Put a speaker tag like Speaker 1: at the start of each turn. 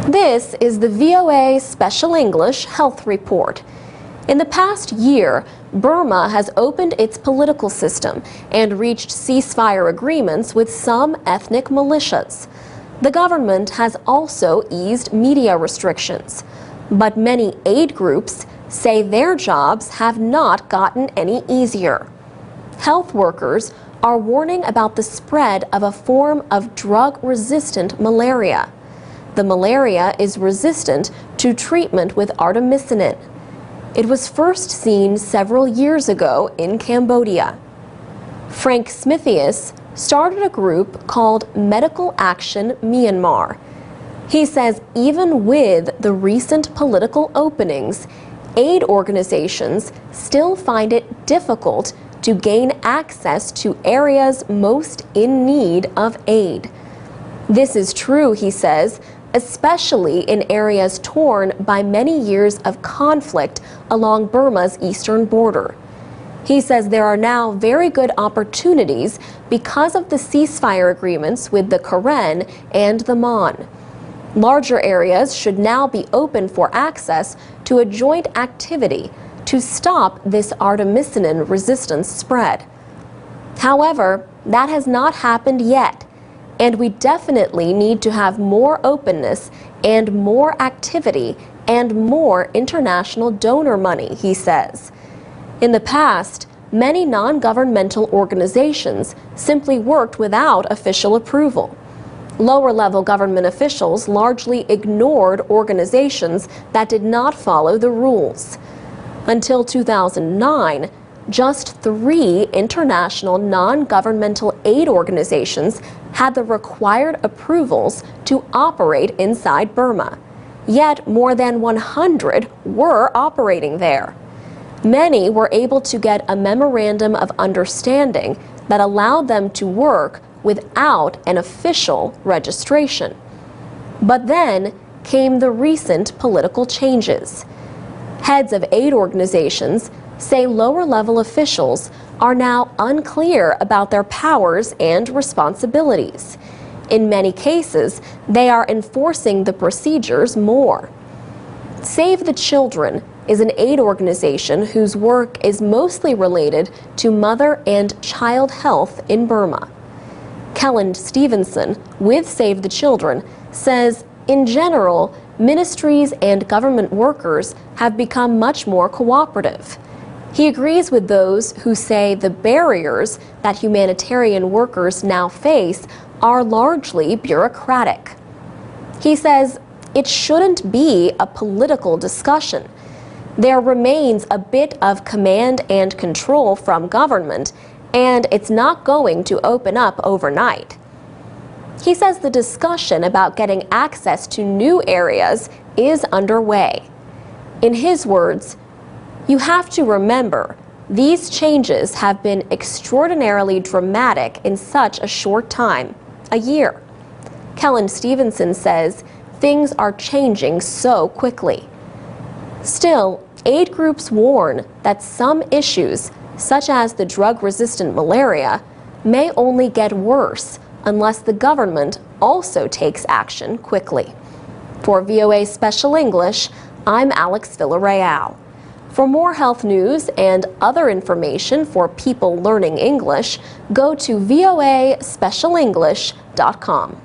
Speaker 1: This is the VOA Special English Health Report. In the past year, Burma has opened its political system and reached ceasefire agreements with some ethnic militias. The government has also eased media restrictions, but many aid groups say their jobs have not gotten any easier. Health workers are warning about the spread of a form of drug-resistant malaria. The malaria is resistant to treatment with artemisinin. It was first seen several years ago in Cambodia. Frank Smithius started a group called Medical Action Myanmar. He says even with the recent political openings, aid organizations still find it difficult to gain access to areas most in need of aid. This is true, he says, especially in areas torn by many years of conflict along Burma's eastern border. He says there are now very good opportunities because of the ceasefire agreements with the Karen and the Mon. Larger areas should now be open for access to a joint activity to stop this artemisinin resistance spread. However, that has not happened yet, and we definitely need to have more openness and more activity and more international donor money, he says. In the past, many non-governmental organizations simply worked without official approval. Lower-level government officials largely ignored organizations that did not follow the rules. Until 2009, just 3 international non-governmental aid organizations had the required approvals to operate inside Burma. Yet more than 100 were operating there. Many were able to get a memorandum of understanding that allowed them to work without an official registration. But then came the recent political changes. Heads of aid organizations say lower-level officials are now unclear about their powers and responsibilities. In many cases, they are enforcing the procedures more. Save the Children is an aid organization whose work is mostly related to mother and child health in Burma. Kellen Stevenson with Save the Children says, in general, ministries and government workers have become much more cooperative. He agrees with those who say the barriers that humanitarian workers now face are largely bureaucratic. He says it shouldn't be a political discussion. There remains a bit of command and control from government, and it's not going to open up overnight. He says the discussion about getting access to new areas is underway. In his words, you have to remember, these changes have been extraordinarily dramatic in such a short time, a year. Kellen Stevenson says things are changing so quickly. Still, aid groups warn that some issues, such as the drug-resistant malaria, may only get worse unless the government also takes action quickly. For VOA Special English, I'm Alex Villarreal. For more health news and other information for people learning English, go to voaspecialenglish.com.